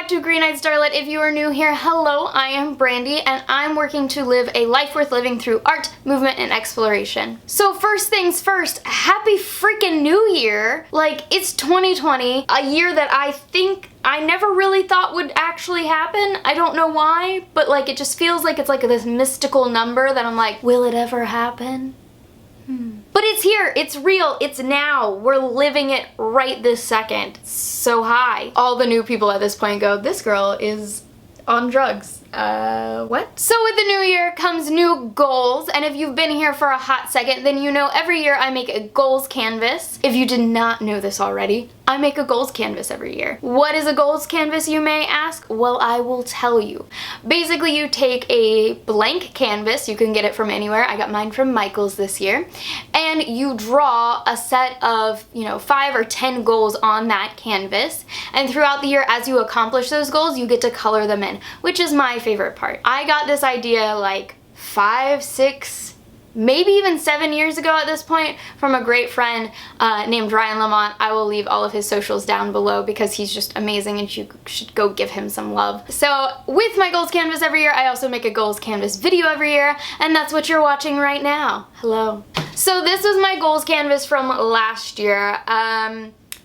back to Green-Eyed Starlet. If you are new here, hello, I am Brandy, and I'm working to live a life worth living through art, movement, and exploration. So first things first, happy freaking New Year! Like, it's 2020, a year that I think I never really thought would actually happen. I don't know why, but like it just feels like it's like this mystical number that I'm like, will it ever happen? But it's here, it's real, it's now. We're living it right this second. It's so high. All the new people at this point go, this girl is on drugs. What? So with the new year comes new goals, and if you've been here for a hot second, then you know every year I make a goals canvas. If you did not know this already, I make a goals canvas every year. What is a goals canvas, you may ask? Well, I will tell you. Basically, you take a blank canvas, you can get it from anywhere, I got mine from Michael's this year, and you draw a set of, 5 or 10 goals on that canvas, and throughout the year, as you accomplish those goals, you get to color them in, which is my favorite part. I got this idea like 5, 6, maybe even 7 years ago at this point from a great friend named Ryan Lamont. I will leave all of his socials down below because he's just amazing and you should go give him some love. So with my goals canvas every year, I also make a goals canvas video every year, and that's what you're watching right now. Hello. So this was my goals canvas from last year.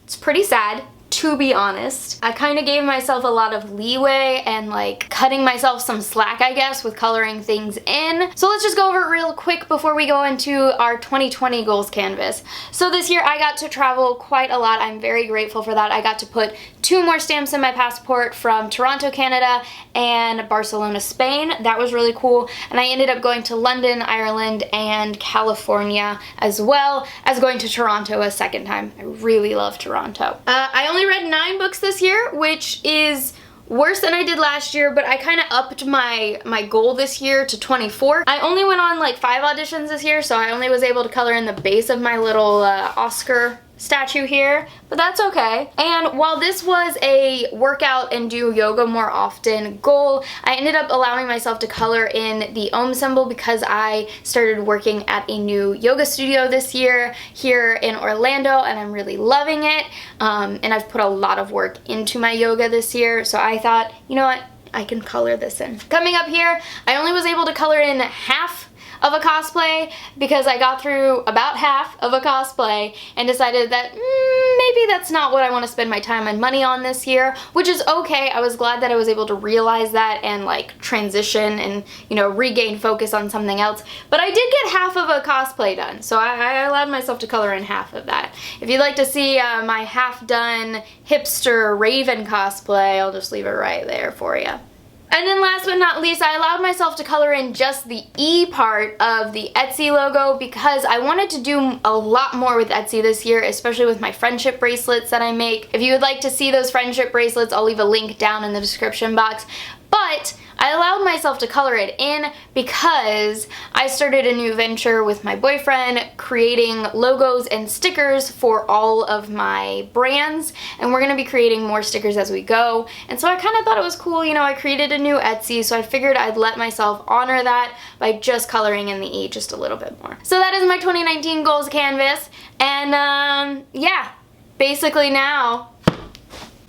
It's pretty sad, to be honest. I kind of gave myself a lot of leeway and like cutting myself some slack, I guess, with coloring things in. So let's just go over it real quick before we go into our 2020 goals canvas. So this year I got to travel quite a lot. I'm very grateful for that. I got to put 2 more stamps in my passport from Toronto, Canada and Barcelona, Spain. That was really cool. And I ended up going to London, Ireland, and California, as well as going to Toronto a second time. I really love Toronto. I only read 9 books this year, which is worse than I did last year, but I kind of upped my goal this year to 24. I only went on like 5 auditions this year, so I only was able to color in the base of my little Oscar statue here, but that's okay. And while this was a workout and do yoga more often goal, I ended up allowing myself to color in the Om symbol because I started working at a new yoga studio this year here in Orlando, and I'm really loving it. And I've put a lot of work into my yoga this year, so I thought, you know what, I can color this in. Coming up here, I only was able to color in half of a cosplay because I got through about half of a cosplay and decided that maybe that's not what I want to spend my time and money on this year, which is okay. I was glad that I was able to realize that and like transition and regain focus on something else, but I did get half of a cosplay done, so I allowed myself to color in half of that. If you'd like to see my half done hipster Raven cosplay, I'll just leave it right there for you. And then last but not least, I allowed myself to color in just the E part of the Etsy logo because I wanted to do a lot more with Etsy this year, especially with my friendship bracelets that I make. If you would like to see those friendship bracelets, I'll leave a link down in the description box. But I allowed myself to color it in because I started a new venture with my boyfriend creating logos and stickers for all of my brands, and we're going to be creating more stickers as we go. And so I kind of thought it was cool, I created a new Etsy, so I figured I'd let myself honor that by just coloring in the E just a little bit more. So that is my 2019 goals canvas, and yeah, basically now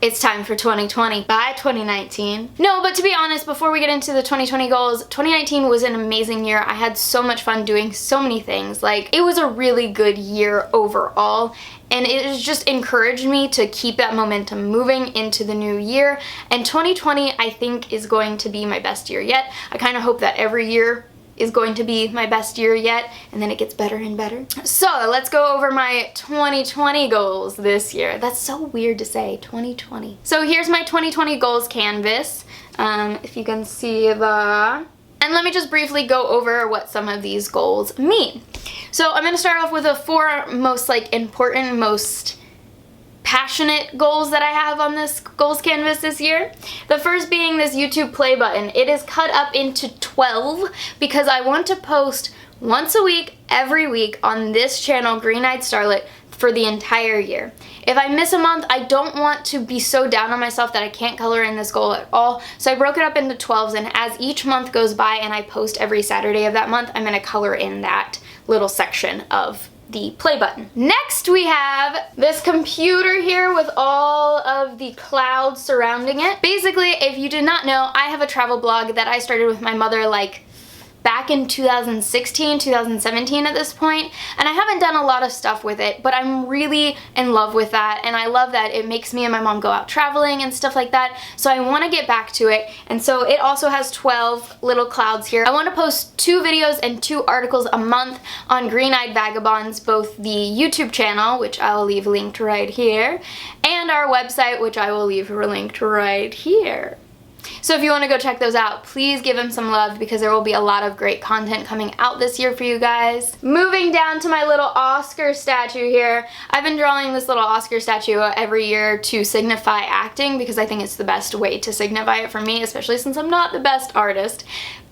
it's time for 2020. Bye, 2019. No, but to be honest, before we get into the 2020 goals, 2019 was an amazing year. I had so much fun doing so many things. Like, it was a really good year overall, and it has just encouraged me to keep that momentum moving into the new year. And 2020, I think, is going to be my best year yet. I kind of hope that every year is going to be my best year yet, and then it gets better and better. So let's go over my 2020 goals this year. That's so weird to say, 2020. So here's my 2020 goals canvas, if you can see the... And let me just briefly go over what some of these goals mean. So I'm gonna start off with the 4 most important, most passionate goals that I have on this goals canvas this year. The first being this YouTube play button. It is cut up into 12 because I want to post once a week, every week on this channel, Green-Eyed Starlet, for the entire year. If I miss a month, I don't want to be so down on myself that I can't color in this goal at all. So I broke it up into 12s, and as each month goes by and I post every Saturday of that month, I'm gonna color in that little section of the play button. Next we have this computer here with all of the clouds surrounding it. Basically, if you did not know, I have a travel blog that I started with my mother like back in 2016, 2017 at this point, and I haven't done a lot of stuff with it, but I'm really in love with that, and I love that it makes me and my mom go out traveling and stuff like that, so I want to get back to it. And so it also has 12 little clouds here. I want to post 2 videos and 2 articles a month on Green-Eyed Vagabonds, both the YouTube channel, which I'll leave linked right here, and our website, which I will leave linked right here. So if you want to go check those out, please give them some love because there will be a lot of great content coming out this year for you guys. Moving down to my little Oscar statue here. I've been drawing this little Oscar statue every year to signify acting because I think it's the best way to signify it for me, especially since I'm not the best artist.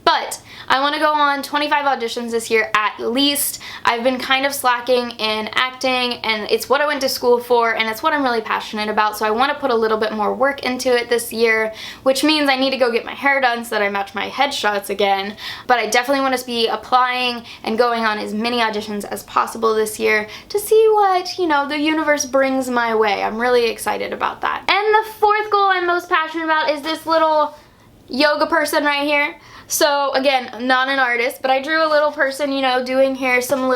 But I want to go on 25 auditions this year at least. I've been kind of slacking in acting, and it's what I went to school for, and it's what I'm really passionate about, so I want to put a little bit more work into it this year, which means I need to go get my hair done so that I match my headshots again. But I definitely want to be applying and going on as many auditions as possible this year to see what, you know, the universe brings my way. I'm really excited about that. And the fourth goal I'm most passionate about is this little yoga person right here. So again, I'm not an artist, but I drew a little person, you know, doing here some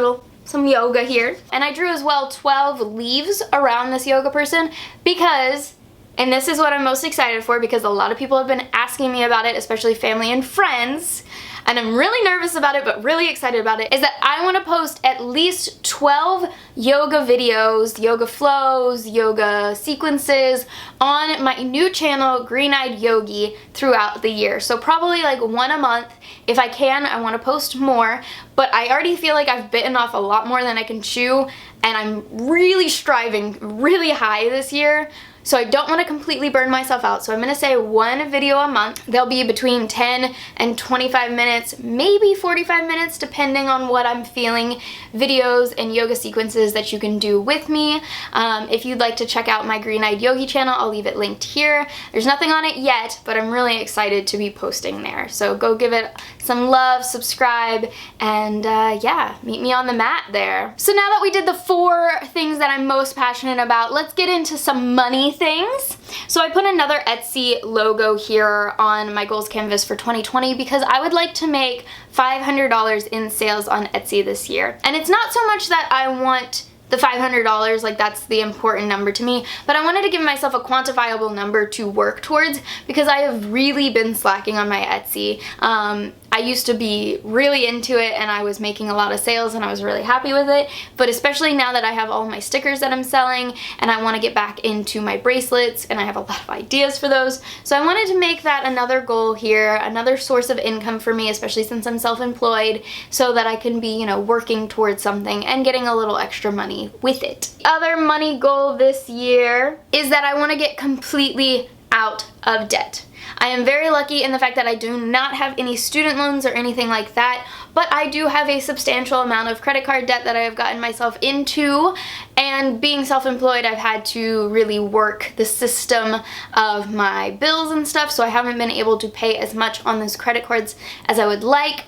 yoga here. And I drew as well 12 leaves around this yoga person because, and this is what I'm most excited for because a lot of people have been asking me about it, especially family and friends, and I'm really nervous about it but really excited about it, is that I want to post at least 12 yoga videos, yoga flows, yoga sequences on my new channel, Green-Eyed Yogi, throughout the year. So probably like 1 a month. If I can, I want to post more, but I already feel like I've bitten off a lot more than I can chew, and I'm really striving really high this year. So I don't want to completely burn myself out. So I'm going to say 1 video a month. They'll be between 10 and 25 minutes, maybe 45 minutes, depending on what I'm feeling. Videos and yoga sequences that you can do with me. If you'd like to check out my Green-Eyed Yogi channel, I'll leave it linked here. There's nothing on it yet, but I'm really excited to be posting there. So go give it some love, subscribe, and yeah, meet me on the mat there. So now that we did the 4 things that I'm most passionate about, let's get into some money things. So I put another Etsy logo here on my goals canvas for 2020 because I would like to make $500 in sales on Etsy this year. And it's not so much that I want the $500, like that's the important number to me, but I wanted to give myself a quantifiable number to work towards because I have really been slacking on my Etsy. I used to be really into it and I was making a lot of sales and I was really happy with it, but especially now that I have all my stickers that I'm selling and I want to get back into my bracelets and I have a lot of ideas for those. So I wanted to make that another goal here, another source of income for me, especially since I'm self-employed, so that I can be, you know, working towards something and getting a little extra money with it. The other money goal this year is that I want to get completely out of debt. I am very lucky in the fact that I do not have any student loans or anything like that, but I do have a substantial amount of credit card debt that I have gotten myself into, and being self-employed, I've had to really work the system of my bills and stuff, so I haven't been able to pay as much on those credit cards as I would like,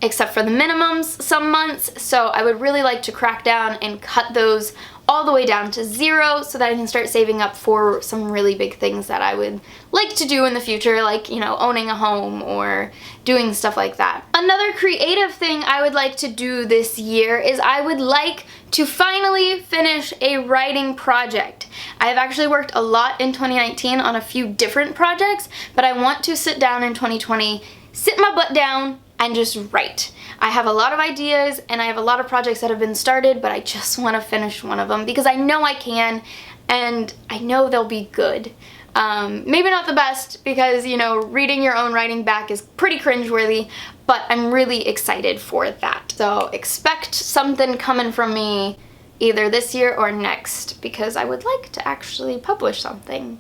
except for the minimums some months. So I would really like to crack down and cut those all the way down to 0 so that I can start saving up for some really big things that I would like to do in the future, like, you know, owning a home or doing stuff like that. Another creative thing I would like to do this year is I would like to finally finish a writing project. I have actually worked a lot in 2019 on a few different projects, but I want to sit down in 2020, sit my butt down, and just write. I have a lot of ideas and I have a lot of projects that have been started, but I just want to finish one of them because I know I can and I know they'll be good. Maybe not the best because, you know, reading your own writing back is pretty cringeworthy, but I'm really excited for that. So expect something coming from me either this year or next because I would like to actually publish something.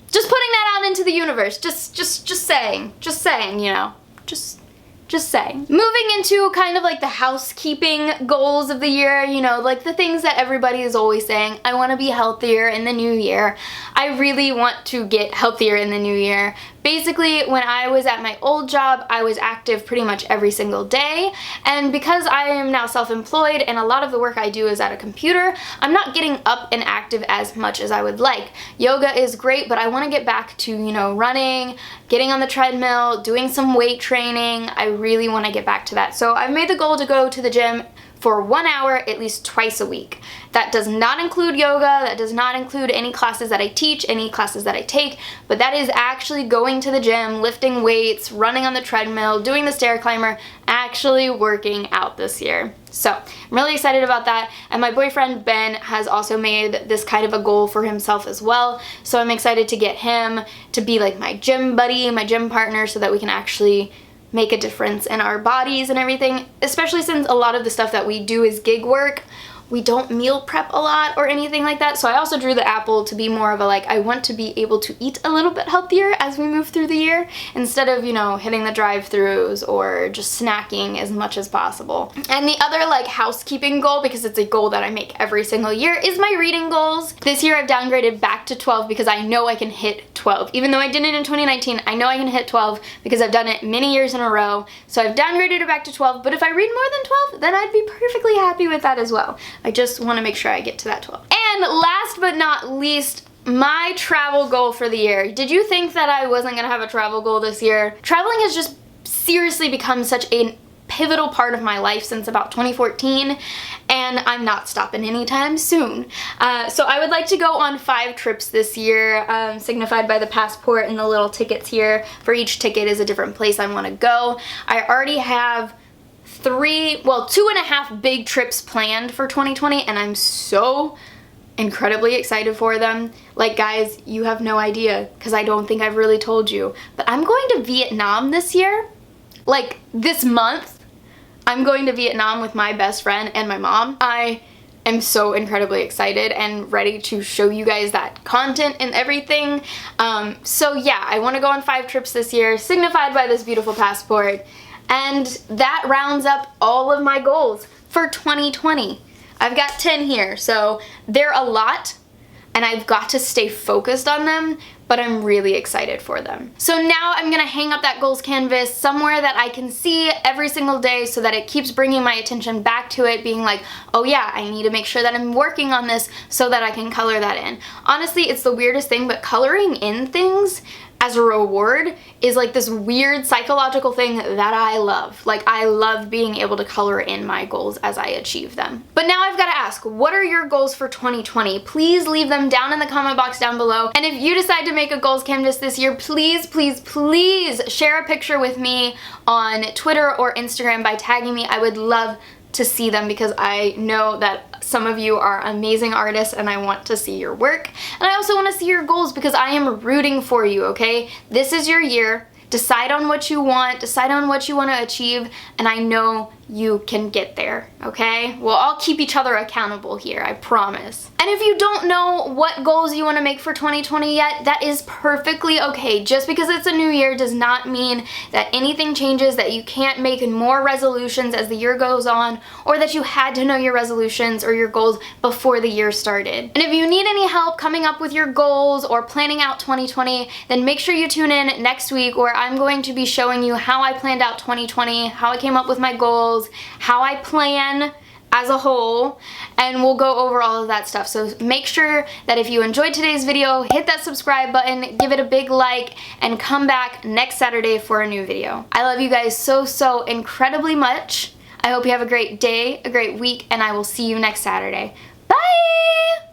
Just putting that out into the universe. Just saying, you know, just Just saying. Moving into kind of like the housekeeping goals of the year, you know, like the things that everybody is always saying. I want to be healthier in the new year. I really want to get healthier in the new year. Basically, when I was at my old job, I was active pretty much every single day, and because I am now self-employed and a lot of the work I do is at a computer, I'm not getting up and active as much as I would like. Yoga is great, but I want to get back to, you know, running, getting on the treadmill, doing some weight training. I really want to get back to that. So I've made the goal to go to the gym for 1 hour at least twice a week. That does not include yoga, that does not include any classes that I teach, any classes that I take, but that is actually going to the gym, lifting weights, running on the treadmill, doing the stair climber, actually working out this year. So I'm really excited about that, and my boyfriend Ben has also made this kind of a goal for himself as well, so I'm excited to get him to be like my gym buddy, my gym partner, so that we can actually make a difference in our bodies and everything, especially since a lot of the stuff that we do is gig work. We don't meal prep a lot or anything like that, so I also drew the apple to be more of a like, I want to be able to eat a little bit healthier as we move through the year, instead of, you know, hitting the drive-thrus or just snacking as much as possible. And the other like housekeeping goal, because it's a goal that I make every single year, is my reading goals. This year I've downgraded back to 12 because I know I can hit 12. Even though I did it in 2019, I know I can hit 12 because I've done it many years in a row. So I've downgraded it back to 12, but if I read more than 12, then I'd be perfectly happy with that as well. I just want to make sure I get to that 12. And last but not least, my travel goal for the year. Did you think that I wasn't going to have a travel goal this year? Traveling has just seriously become such a pivotal part of my life since about 2014, and I'm not stopping anytime soon. So I would like to go on 5 trips this year, signified by the passport and the little tickets here. For each ticket is a different place I want to go. I already have 2.5 big trips planned for 2020, and I'm so incredibly excited for them. Like, guys, you have no idea, because I don't think I've really told you, but I'm going to Vietnam this year. Like, this month, I'm going to Vietnam with my best friend and my mom. I am so incredibly excited and ready to show you guys that content and everything. So yeah, I want to go on 5 trips this year, signified by this beautiful passport. And that rounds up all of my goals for 2020. I've got 10 here, so they're a lot, and I've got to stay focused on them, but I'm really excited for them. So now I'm gonna hang up that goals canvas somewhere that I can see every single day so that it keeps bringing my attention back to it, being like, oh yeah, I need to make sure that I'm working on this so that I can color that in. Honestly, it's the weirdest thing, but coloring in things as a reward is like this weird psychological thing that I love. Like, I love being able to color in my goals as I achieve them. But now I've got to ask, what are your goals for 2020? Please leave them down in the comment box down below. And if you decide to make a goals canvas this year, please, please, please share a picture with me on Twitter or Instagram by tagging me. I would love to see them because I know that some of you are amazing artists and I want to see your work. And I also want to see your goals because I am rooting for you, okay? This is your year. Decide on what you want, decide on what you want to achieve, and I know you can get there, okay? We'll all keep each other accountable here, I promise. And if you don't know what goals you want to make for 2020 yet, that is perfectly okay. Just because it's a new year does not mean that anything changes, that you can't make more resolutions as the year goes on, or that you had to know your resolutions or your goals before the year started. And if you need any help coming up with your goals or planning out 2020, then make sure you tune in next week where I'm going to be showing you how I planned out 2020, how I came up with my goals, how I plan as a whole, and we'll go over all of that stuff. So make sure that if you enjoyed today's video, hit that subscribe button, give it a big like, and come back next Saturday for a new video. I love you guys so, so incredibly much. I hope you have a great day, a great week, and I will see you next Saturday. Bye!